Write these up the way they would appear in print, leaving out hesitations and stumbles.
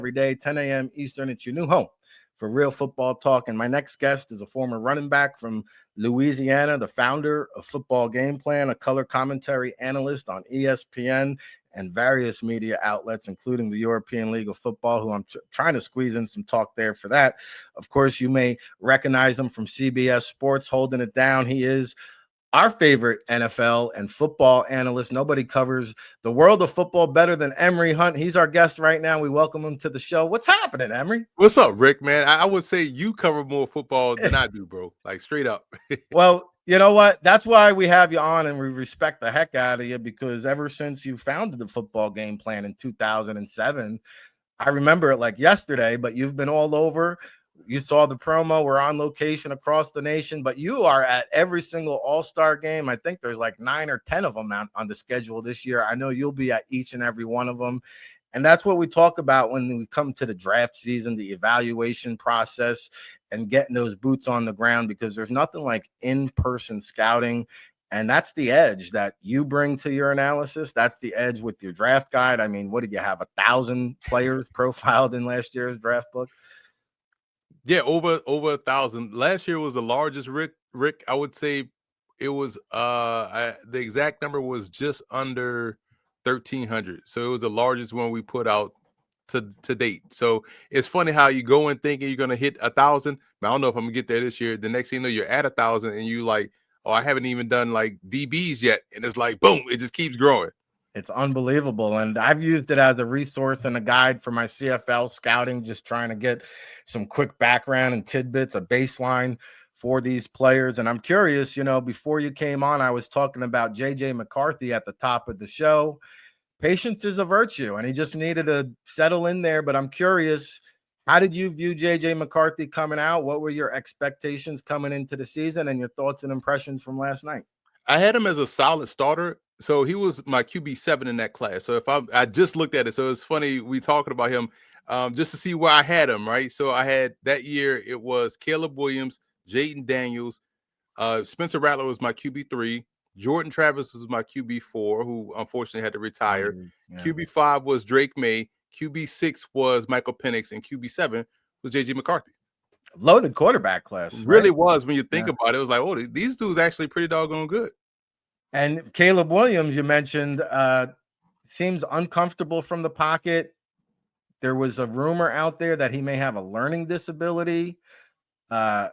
every day, 10 a.m. Eastern. It's your new home for real football talk. And my next guest is a former running back from Louisiana, the founder of Football Gameplan, a color commentary analyst on ESPN and various media outlets, including the European League of Football, who I'm trying to squeeze in some talk there for that. Of course, you may recognize him from CBS Sports, holding it down. He is our favorite NFL and football analyst. Nobody covers the world of football better than Emory Hunt. He's our guest right now. We welcome him to the show. What's happening, Emory? What's up, Rick, man? I would say you cover more football than I do, bro. Like, straight up. Well, you know what? That's why we have you on, and we respect the heck out of you, because ever since you founded the Football Game Plan in 2007, I remember it like yesterday, but you've been all over. You saw the promo. We're on location across the nation, but you are at every single All-Star game. I think there's like 9 or 10 of them on the schedule this year. I know you'll be at each and every one of them. And that's what we talk about when we come to the draft season, the evaluation process, and getting those boots on the ground, because there's nothing like in-person scouting. And that's the edge that you bring to your analysis. That's the edge with your draft guide. I mean, what did you have, 1,000 players profiled in last year's draft book? Yeah, over 1,000. Last year was the largest, Rick. I would say it was the exact number was just under 1,300. So it was the largest one we put out to date. So it's funny how you go in thinking you're gonna hit 1,000. I don't know if I'm gonna get there this year. The next thing you know, you're at 1,000 and you like, oh, I haven't even done like DBs yet. And it's like, boom, it just keeps growing. It's unbelievable. And I've used it as a resource and a guide for my CFL scouting, just trying to get some quick background and tidbits, a baseline for these players. And I'm curious, before you came on, I was talking about JJ McCarthy at the top of the show. Patience is a virtue, and he just needed to settle in there. But I'm curious, how did you view JJ McCarthy coming out? What were your expectations coming into the season, and your thoughts and impressions from last night? I had him as a solid starter. So he was my QB7 in that class. So I just looked at it. So it's funny we talking about him just to see where I had him, right? So I had that year, it was Caleb Williams, Jaden Daniels, Spencer Rattler was my QB3, Jordan Travis was my QB4, who unfortunately had to retire. Yeah. QB5 was Drake May, QB6 was Michael Penix, and QB7 was JJ McCarthy. Loaded quarterback class. Really was, when you think about it. It was like, oh, these dudes actually pretty doggone good. And Caleb Williams, you mentioned, seems uncomfortable from the pocket. There was a rumor out there that he may have a learning disability. Do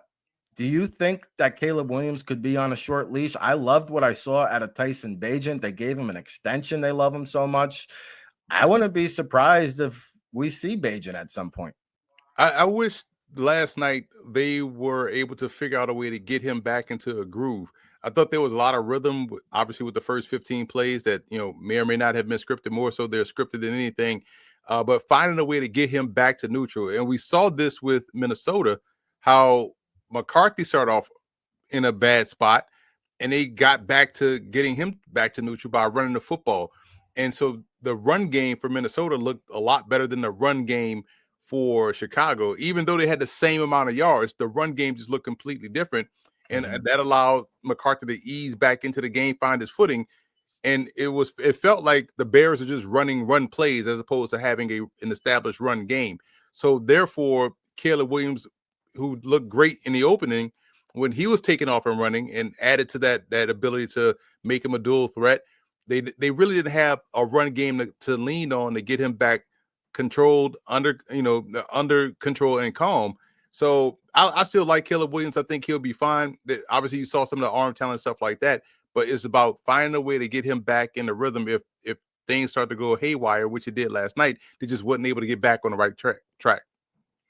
you think that Caleb Williams could be on a short leash? I loved what I saw out of Tyson Bagent. They gave him an extension. They love him so much. I wouldn't be surprised if we see Bagent at some point. I wish last night they were able to figure out a way to get him back into a groove. I thought there was a lot of rhythm, obviously, with the first 15 plays that, may or may not have been scripted. More so they're scripted than anything. But finding a way to get him back to neutral. And we saw this with Minnesota, how McCarthy started off in a bad spot, and they got back to getting him back to neutral by running the football. And so the run game for Minnesota looked a lot better than the run game for Chicago. Even though they had the same amount of yards, the run game just looked completely different. And that allowed McCarthy to ease back into the game, find his footing. And it felt like the Bears are just running run plays as opposed to having an established run game. So therefore, Caleb Williams, who looked great in the opening, when he was taking off and running and added to that ability to make him a dual threat, they really didn't have a run game to lean on to get him back controlled, under control and calm. So I still like Caleb Williams. I think he'll be fine. Obviously, you saw some of the arm talent, stuff like that, but it's about finding a way to get him back in the rhythm. If things start to go haywire, which it did last night, they just wasn't able to get back on the right track.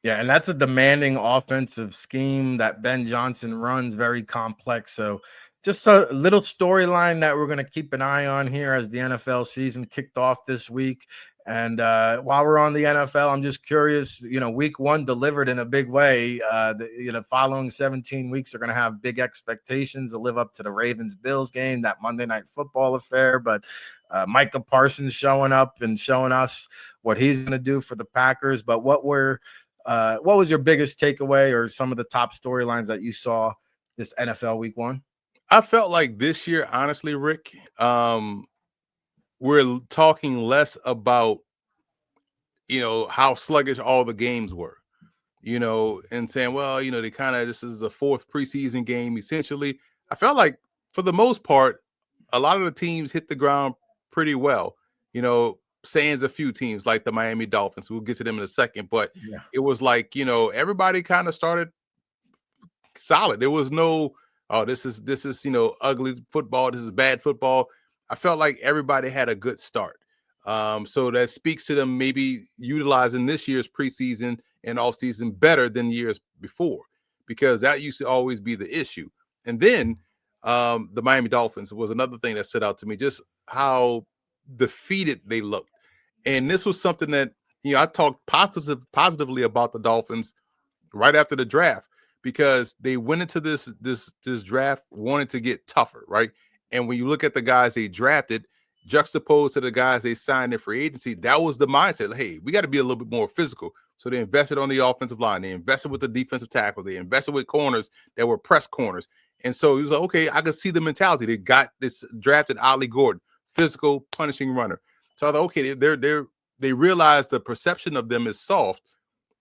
Yeah, and that's a demanding offensive scheme that Ben Johnson runs, very complex. So just a little storyline that we're going to keep an eye on here as the NFL season kicked off this week. And while we're on the NFL, I'm just curious, week 1 delivered in a big way. The following 17 weeks are going to have big expectations to live up to the Ravens-Bills game, that Monday Night Football affair. But Micah Parsons showing up and showing us what he's going to do for the Packers. But what was your biggest takeaway, or some of the top storylines that you saw this NFL week 1? I felt like this year, honestly, Rick, we're talking less about how sluggish all the games were, and saying, well, they kind of, this is the fourth preseason game essentially. I felt like for the most part, a lot of the teams hit the ground pretty well. Sans a few teams like the Miami Dolphins. We'll get to them in a second, but Yeah. it was like, everybody kind of started solid. There was no, oh, this is ugly football. This is bad football. I felt like everybody had a good start. So that speaks to them maybe utilizing this year's preseason and offseason better than years before, because that used to always be the issue. And then the Miami Dolphins was another thing that stood out to me, just how defeated they looked. And this was something that, I talked positively about the Dolphins right after the draft, because they went into this draft wanting to get tougher, right? And when you look at the guys they drafted, juxtaposed to the guys they signed in free agency, that was the mindset. Like, hey, we got to be a little bit more physical. So they invested on the offensive line, they invested with the defensive tackle, they invested with corners that were press corners. And so he was like, okay, I could see the mentality. They got this drafted Ollie Gordon, physical, punishing runner. So I thought, okay, they realized the perception of them is soft,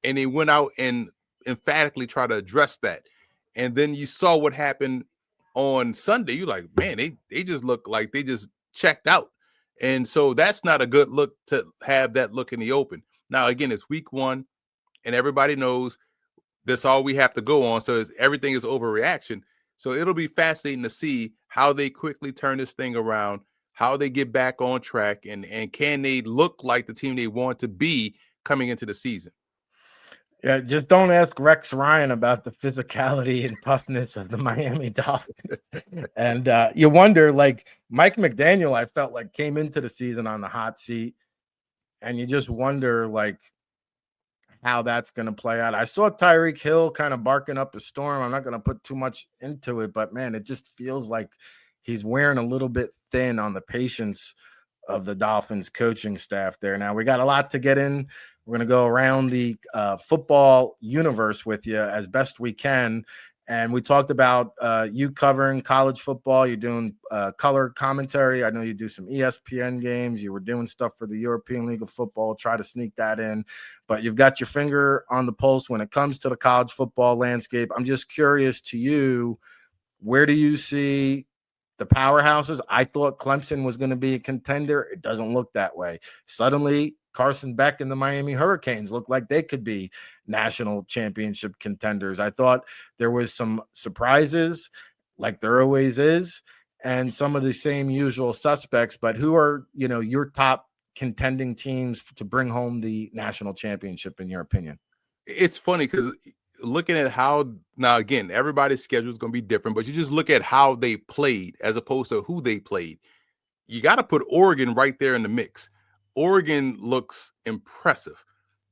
and they went out and emphatically try to address that. And then you saw what happened on Sunday. You're like, man, they just look like they just checked out. And so that's not a good look to have that look in the open. Now, again, it's week one, and everybody knows that's all we have to go on. So everything is overreaction. So it'll be fascinating to see how they quickly turn this thing around, how they get back on track, and can they look like the team they want to be coming into the season. Yeah, just don't ask Rex Ryan about the physicality and toughness of the Miami Dolphins. And you wonder, like Mike McDaniel, I felt like came into the season on the hot seat, and you just wonder, like, how that's going to play out. I saw Tyreek Hill kind of barking up a storm. I'm not going to put too much into it, but man, it just feels like he's wearing a little bit thin on the patience of the Dolphins coaching staff there. Now, we got a lot to get in. We're going to go around the football universe with you as best we can. And we talked about you covering college football. You're doing color commentary. I know you do some ESPN games. You were doing stuff for the European League of Football. Try to sneak that in. But you've got your finger on the pulse when it comes to the college football landscape. I'm just curious to you, where do you see the powerhouses? I thought Clemson was going to be a contender. It doesn't look that way. Suddenly, Carson Beck and the Miami Hurricanes look like they could be national championship contenders. I thought there was some surprises, like there always is, and some of the same usual suspects. But who are, your top contending teams to bring home the national championship, in your opinion? It's funny because looking at how, now again, everybody's schedule is going to be different, but you just look at how they played as opposed to who they played. You got to put Oregon right there in the mix. Oregon looks impressive.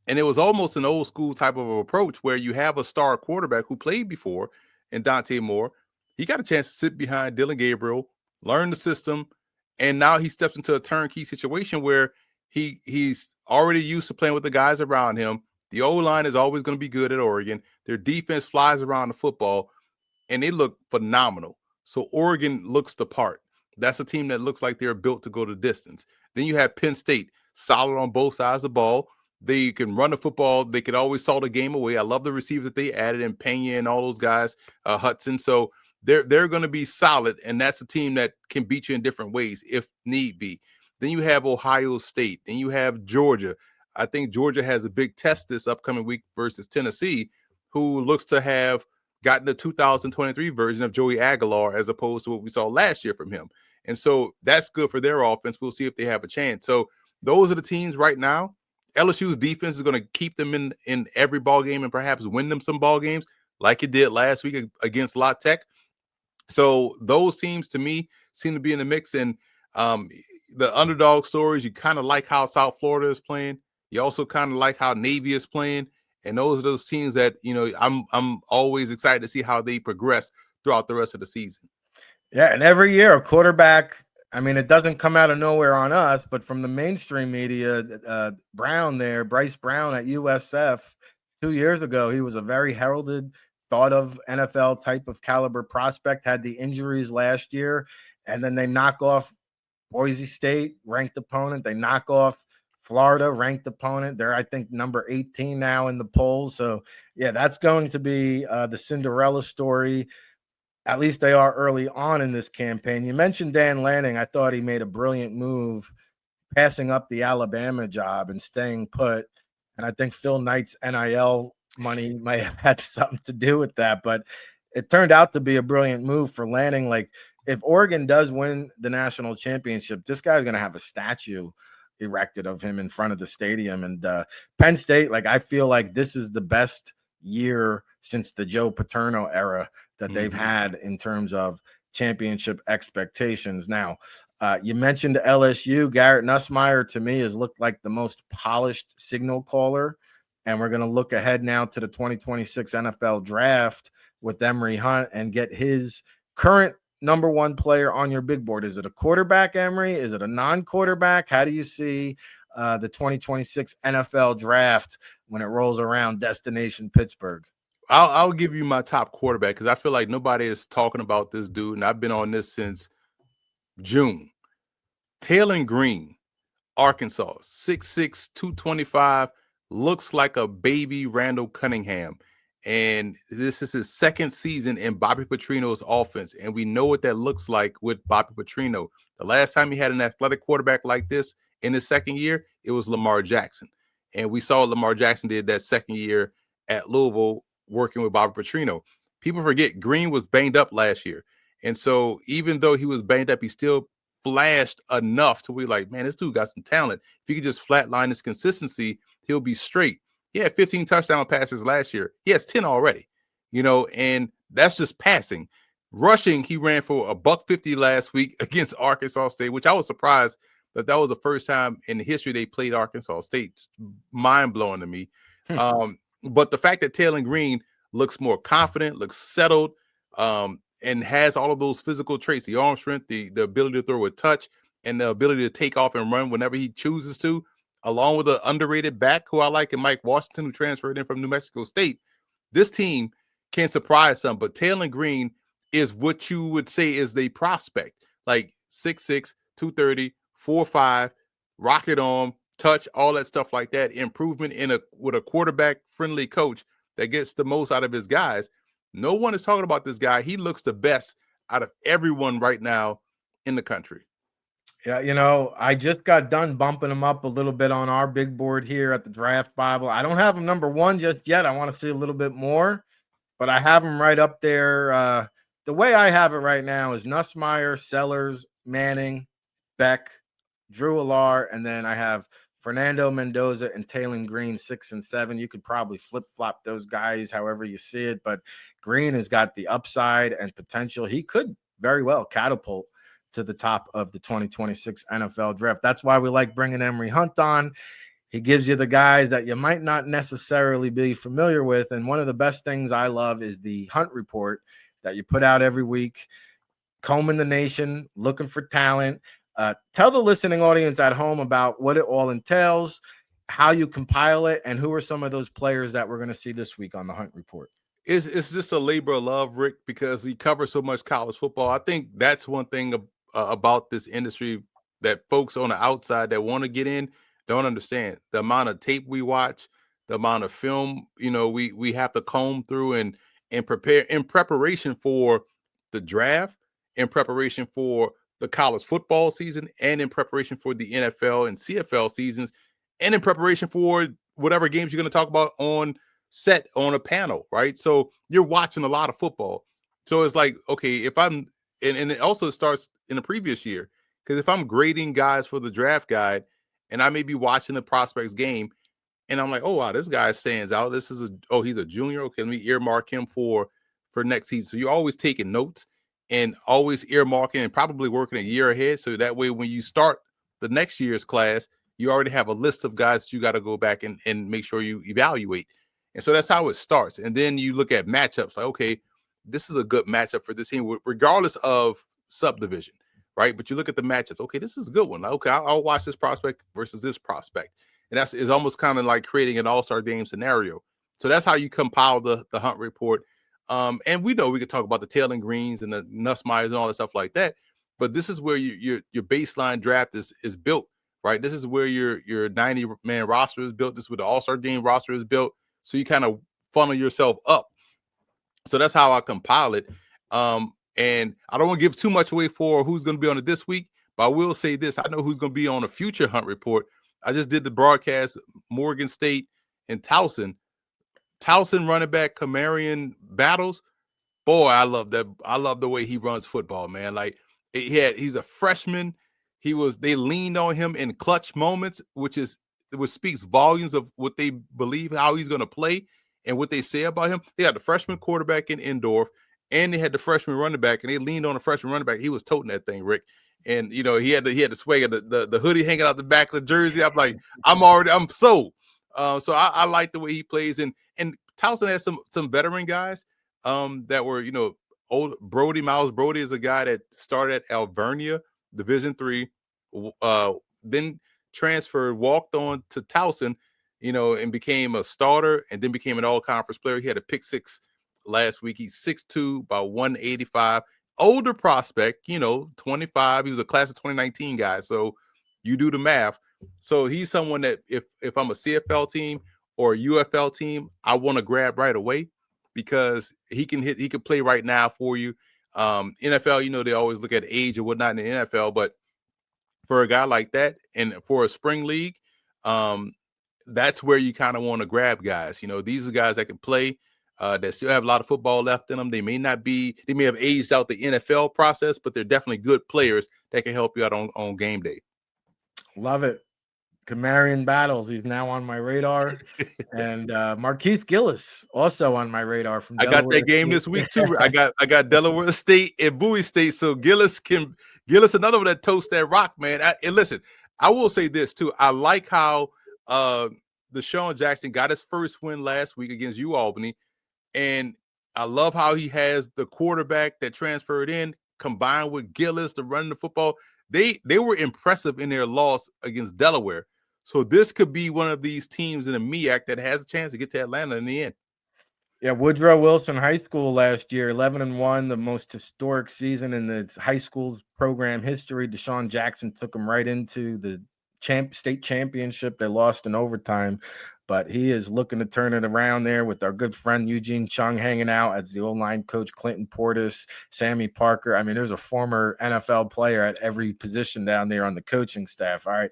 And it was almost an old school type of approach where you have a star quarterback who played before, and Dante Moore. He got a chance to sit behind Dylan Gabriel, learn the system, and now he steps into a turnkey situation where he's already used to playing with the guys around him. The O-line is always going to be good at Oregon. Their defense flies around the football, and they look phenomenal. So Oregon looks the part. That's a team that looks like they're built to go the distance. Then you have Penn State, solid on both sides of the ball. They can run the football. They could always saw the game away. I love the receivers that they added, and Pena and all those guys, Hudson. So they're going to be solid, and that's a team that can beat you in different ways if need be. Then you have Ohio State. Then you have Georgia. I think Georgia has a big test this upcoming week versus Tennessee, who looks to have gotten the 2023 version of Joey Aguilar as opposed to what we saw last year from him. And so that's good for their offense. We'll see if they have a chance. So those are the teams right now. LSU's defense is going to keep them in every ball game and perhaps win them some ball games like it did last week against La Tech. So those teams to me seem to be in the mix. And the underdog stories, you kind of like how South Florida is playing. You also kind of like how Navy is playing. And those are those teams that, I'm always excited to see how they progress throughout the rest of the season. Yeah, and every year a quarterback, I mean, it doesn't come out of nowhere on us, but from the mainstream media, Bryce Brown at USF 2 years ago, he was a very heralded, thought of NFL type of caliber prospect, had the injuries last year, and then they knock off Boise State, ranked opponent. They knock off Florida, ranked opponent. They're, I think, number 18 now in the polls. So, yeah, that's going to be the Cinderella story. At least they are early on in this campaign. You mentioned Dan Lanning. I thought he made a brilliant move passing up the Alabama job and staying put. And I think Phil Knight's NIL money might have had something to do with that. But it turned out to be a brilliant move for Lanning. Like, if Oregon does win the national championship, this guy's going to have a statue erected of him in front of the stadium. And Penn State, like, I feel like this is the best year since the Joe Paterno era that they've had in terms of championship expectations. Now, you mentioned LSU. Garrett Nussmeier, to me, has looked like the most polished signal caller. And we're going to look ahead now to the 2026 NFL draft with Emory Hunt and get his current number one player on your big board. Is it a quarterback, Emory? Is it a non-quarterback? How do you see the 2026 NFL draft when it rolls around destination Pittsburgh? I'll give you my top quarterback because I feel like nobody is talking about this dude, and I've been on this since June. Taylor Green, Arkansas, 6'6", 225, looks like a baby Randall Cunningham. And this is his second season in Bobby Petrino's offense. And we know what that looks like with Bobby Petrino. The last time he had an athletic quarterback like this in his second year, it was Lamar Jackson. And we saw what Lamar Jackson did that second year at Louisville working with Bobby Petrino. People forget Green was banged up last year. And so even though he was banged up, he still flashed enough to be like, man, this dude got some talent. If he could just flatline his consistency, he'll be straight. He had 15 touchdown passes last year. He has 10 already, and that's just passing. Rushing, he ran for $150 last week against Arkansas State, which I was surprised that was the first time in the history they played Arkansas State. Mind blowing to me. But the fact that Taylor Green looks more confident, looks settled, and has all of those physical traits, the arm strength, the ability to throw a touch, and the ability to take off and run whenever he chooses to, along with an underrated back who I like in Mike Washington, who transferred in from New Mexico State. This team can surprise some, but Taylor Green is what you would say is the prospect. Like 6'6", 230, 4'5", rocket arm, touch, all that stuff like that. Improvement with a quarterback-friendly coach that gets the most out of his guys. No one is talking about this guy. He looks the best out of everyone right now in the country. Yeah, I just got done bumping him up a little bit on our big board here at the Draft Bible. I don't have him number one just yet. I want to see a little bit more, but I have him right up there. The way I have it right now is Nussmeier, Sellers, Manning, Beck, Drew Alar, and then I have Fernando Mendoza and Taylor Green 6 and 7. You could probably flip-flop those guys however you see it, but Green has got the upside and potential. He could very well catapult to the top of the 2026 NFL draft. That's why we like bringing Emory Hunt on. He gives you the guys that you might not necessarily be familiar with. And one of the best things I love is the Hunt Report that you put out every week, combing the nation, looking for talent. Tell the listening audience at home about what it all entails, how you compile it, and who are some of those players that we're going to see this week on the Hunt Report. It's just a labor of love, Rick, because he covers so much college football. I think that's one thing about this industry that folks on the outside that want to get in don't understand. The amount of tape we watch, the amount of film, we have to comb through and prepare in preparation for the draft, in preparation for the college football season, and in preparation for the NFL and CFL seasons, and in preparation for whatever games you're going to talk about on set on a panel, right? So you're watching a lot of football. So it's like, okay, if I'm, and it also starts in the previous year, because if I'm grading guys for the draft guide and I may be watching the prospects game and I'm like, oh, wow, this guy stands out. He's a junior. Okay, let me earmark him for next season. So you're always taking notes and always earmarking and probably working a year ahead. So that way, when you start the next year's class, you already have a list of guys that you got to go back and make sure you evaluate. And so that's how it starts. And then you look at matchups like, okay, this is a good matchup for this team, regardless of subdivision, right? But you look at the matchups. Okay, this is a good one. Like, okay, I'll watch this prospect versus this prospect. And is almost kind of like creating an all-star game scenario. So that's how you compile the Hunt Report. And we know we could talk about the Taylor Greens and the Nussmeyers and all that stuff like that. But this is where your baseline draft is built, right? This is where your 90-man roster is built. This is where the All-Star game roster is built. So you kind of funnel yourself up. So that's how I compile it. And I don't want to give too much away for who's going to be on it this week, but I will say this. I know who's going to be on a future Hunt report. I just did the broadcast, Morgan State and Towson. Towson running back Camarian Battles. Boy, I love that. I love the way he runs football, man. Like he's a freshman. They leaned on him in clutch moments, which speaks volumes of what they believe, how he's going to play and what they say about him. They had the freshman quarterback in Endorf, and they had the freshman running back, and they leaned on the freshman running back. He was toting that thing, Rick. And he had the swag of the hoodie hanging out the back of the jersey. I'm like, I'm sold. So I like the way he plays, and Towson has some veteran guys that were old. Miles Brody is a guy that started at Alvernia Division III, then transferred, walked on to Towson, and became a starter, and then became an all-conference player. He had a pick six last week. He's 6'2", about 185. Older prospect, 25. He was a class of 2019 guy. So you do the math. So he's someone that if I'm a CFL team or a UFL team, I want to grab right away because he can play right now for you. NFL, they always look at age and whatnot in the NFL, but for a guy like that and for a spring league, that's where you kind of want to grab guys. These are guys that can play, that still have a lot of football left in them. They may have aged out the NFL process, but they're definitely good players that can help you out on game day. Love it. Camarian Battles, he's now on my radar. And Marquise Gillis, also on my radar from Delaware. I got that game this week too. I got Delaware State and Bowie State. So Gillis, another one that toasts that rock, man. And listen, I will say this too. I like how Deshaun Jackson got his first win last week against UAlbany. And I love how he has the quarterback that transferred in combined with Gillis to run the football. They were impressive in their loss against Delaware. So this could be one of these teams in the MEAC that has a chance to get to Atlanta in the end. Yeah, Woodrow Wilson High School last year, 11-1, the most historic season in the high school program history. Deshaun Jackson took them right into the state championship. They lost in overtime, but he is looking to turn it around there with our good friend Eugene Chung hanging out as the O-line coach, Clinton Portis, Sammy Parker. I mean, there's a former NFL player at every position down there on the coaching staff. All right,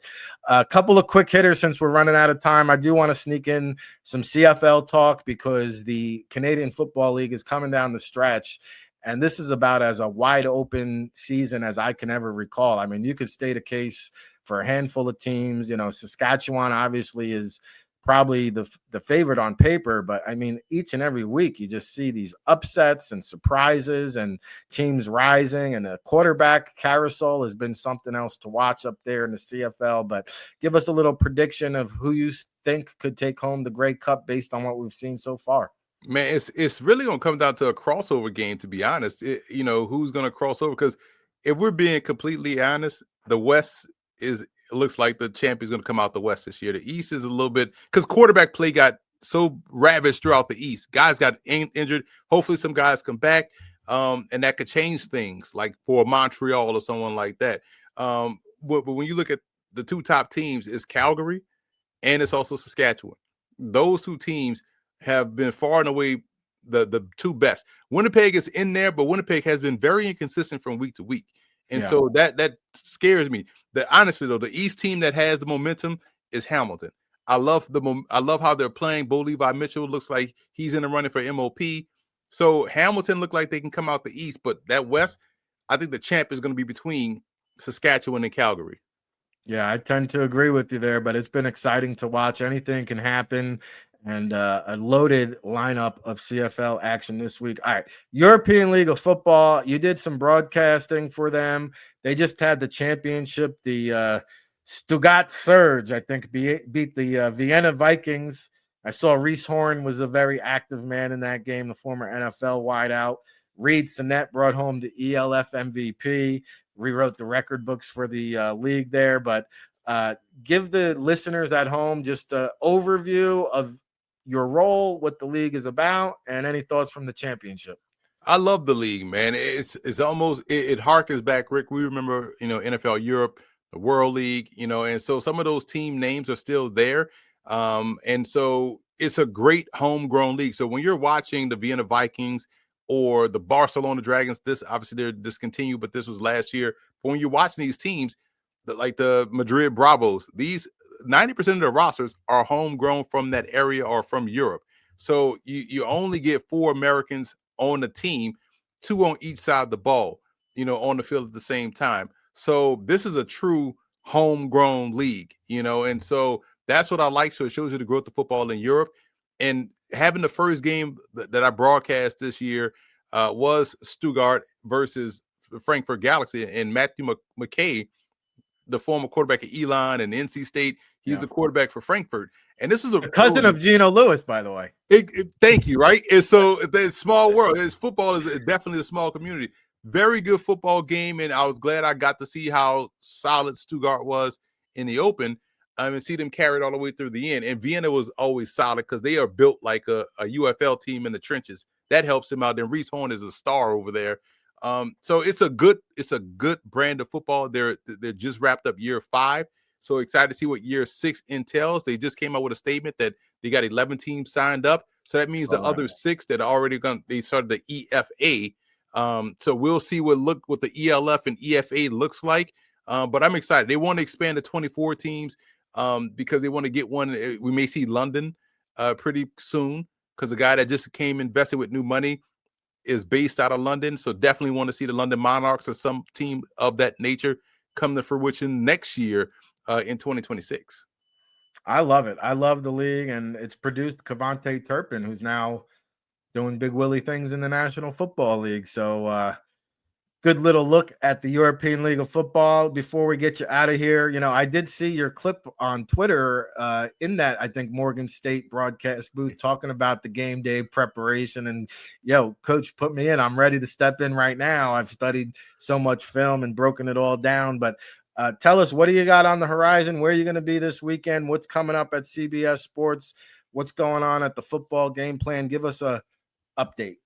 a couple of quick hitters since we're running out of time. I do want to sneak in some CFL talk because the Canadian Football League is coming down the stretch. And this is about as a wide open season as I can ever recall. I mean, you could state a case for a handful of teams. Saskatchewan obviously is probably the favorite on paper, but I mean, each and every week you just see these upsets and surprises and teams rising, and the quarterback carousel has been something else to watch up there in the CFL. But give us a little prediction of who you think could take home the Grey Cup based on what we've seen so far. Man, it's really going to come down to a crossover game, to be honest. Who's going to cross over? Because if we're being completely honest, the West looks like the champion's going to come out the West this year. The East is a little bit because quarterback play got so ravaged throughout the East. Guys got injured. Hopefully some guys come back, and that could change things like for Montreal or someone like that. But when you look at the two top teams, it's Calgary and it's also Saskatchewan. Those two teams have been far and away the two best. Winnipeg is in there, but Winnipeg has been very inconsistent from week to week. And so that scares me. Honestly, though, the East team that has the momentum is Hamilton. I love how they're playing. Bo Levi Mitchell looks like he's in the running for MOP. So Hamilton look like they can come out the East, but that West, I think the champ is going to be between Saskatchewan and Calgary. Yeah, I tend to agree with you there, but it's been exciting to watch. Anything can happen. And a loaded lineup of CFL action this week. All right, European League of Football. You did some broadcasting for them. They just had the championship. The Stuttgart Surge, I think, beat the Vienna Vikings. I saw Reese Horn was a very active man in that game, the former NFL wideout. Reed Sinnett brought home the ELF MVP, rewrote the record books for the league there. But give the listeners at home just an overview of your role, what the league is about, and any thoughts from the championship. I love the league, man. It's almost it harkens back, Rick. We remember, NFL Europe the World League, and so some of those team names are still there. And so it's a great homegrown league. So when you're watching the Vienna Vikings or the Barcelona Dragons, this obviously they're discontinued, but this was last year. But when you're watching these teams, like the Madrid Bravos, these 90% of the rosters are homegrown from that area or from Europe. So you only get 4 Americans on the team, 2 on each side of the ball, on the field at the same time. So this is a true homegrown league, and so that's what I like. So it shows you the growth of football in Europe. And having the first game that I broadcast this year was Stuttgart versus Frankfurt Galaxy, and Matthew McKay, the former quarterback at Elon and NC State, he's the quarterback for Frankfurt. And this is a cousin of Geno Lewis, by the way. Thank you. Right. And so it's small world. Football is definitely a small community. Very good football game. And I was glad I got to see how solid Stuttgart was in the open and see them carried all the way through the end. And Vienna was always solid because they are built like a UFL team in the trenches. That helps him out. Then Reese Horn is a star over there. So it's a good brand of football. They're just wrapped up year 5. So excited to see what year 6 entails. They just came out with a statement that they got 11 teams signed up. So that means the other 6 that are already they started the EFA. So we'll see what the ELF and EFA looks like. But I'm excited. They want to expand to 24 teams because they want to get one. We may see London pretty soon because the guy that just came invested with new money is based out of London. So definitely want to see the London Monarchs or some team of that nature come to fruition next year in 2026. I love it. I love the league, and it's produced Cavante Turpin, who's now doing Big Willie things in the National Football League. So good little look at the European League of Football. Before we get you out of here, I did see your clip on Twitter in that, I think, Morgan State broadcast booth talking about the game day preparation. And, coach put me in. I'm ready to step in right now. I've studied so much film and broken it all down. But tell us, what do you got on the horizon? Where are you going to be this weekend? What's coming up at CBS Sports? What's going on at the Football Game Plan? Give us a update.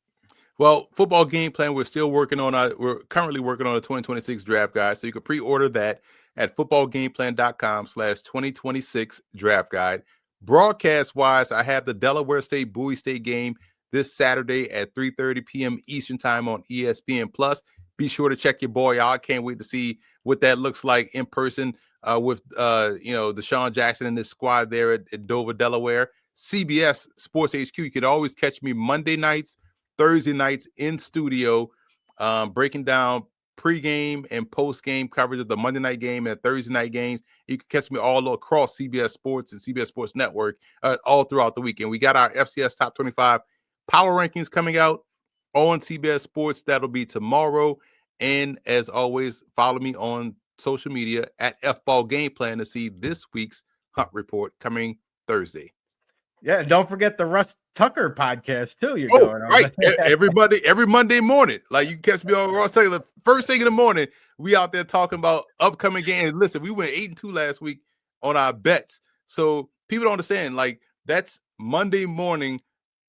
Well, Football Game Plan, we're currently working on a 2026 draft guide. So you can pre-order that at footballgameplan.com/2026 draft guide. Broadcast wise, I have the Delaware State Bowie State game this Saturday at 3:30 p.m. Eastern time on ESPN Plus. Be sure to check your boy out. I can't wait to see what that looks like in person with Deshaun Jackson and his squad there at Dover, Delaware. CBS Sports HQ. You can always catch me Monday nights, Thursday nights in studio, breaking down pregame and postgame coverage of the Monday night game and Thursday night games. You can catch me all across CBS Sports and CBS Sports Network all throughout the weekend. We got our FCS Top 25 Power Rankings coming out on CBS Sports. That'll be tomorrow. And as always, follow me on social media at FBall Game Plan to see this week's Hunt Report coming Thursday. Yeah, and don't forget the Russ Tucker podcast too. You're going on. Right. every Monday morning. Like, you can catch me on Russ Tucker. The first thing in the morning, we out there talking about upcoming games. Listen, we went 8-2 last week on our bets. So people don't understand, like, that's Monday morning,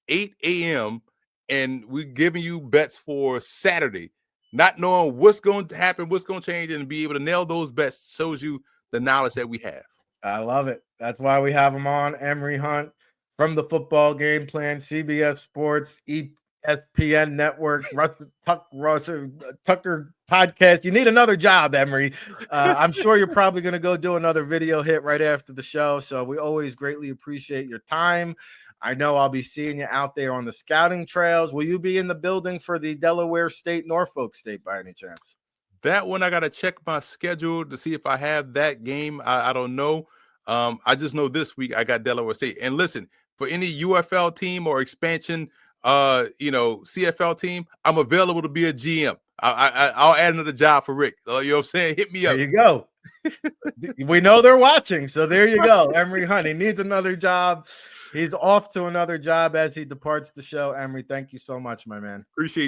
8 a.m., and we're giving you bets for Saturday, not knowing what's going to happen, what's going to change, and be able to nail those bets shows you the knowledge that we have. I love it. That's why we have him on. Emory Hunt from the Football Game Plan, CBS Sports, ESPN Network, Tucker podcast. You need another job, Emory. I'm sure you're probably going to go do another video hit right after the show. So we always greatly appreciate your time. I know I'll be seeing you out there on the scouting trails. Will you be in the building for the Delaware State, Norfolk State by any chance? That one, I got to check my schedule to see if I have that game. I don't know. I just know this week I got Delaware State. And listen, for any UFL team or expansion, CFL team, I'm available to be a GM. I'll add another job for Rick. You know what I'm saying? Hit me up. There you go. We know they're watching, so there you go. Emory Hunt, he needs another job. He's off to another job as he departs the show. Emory, thank you so much, my man. Appreciate you.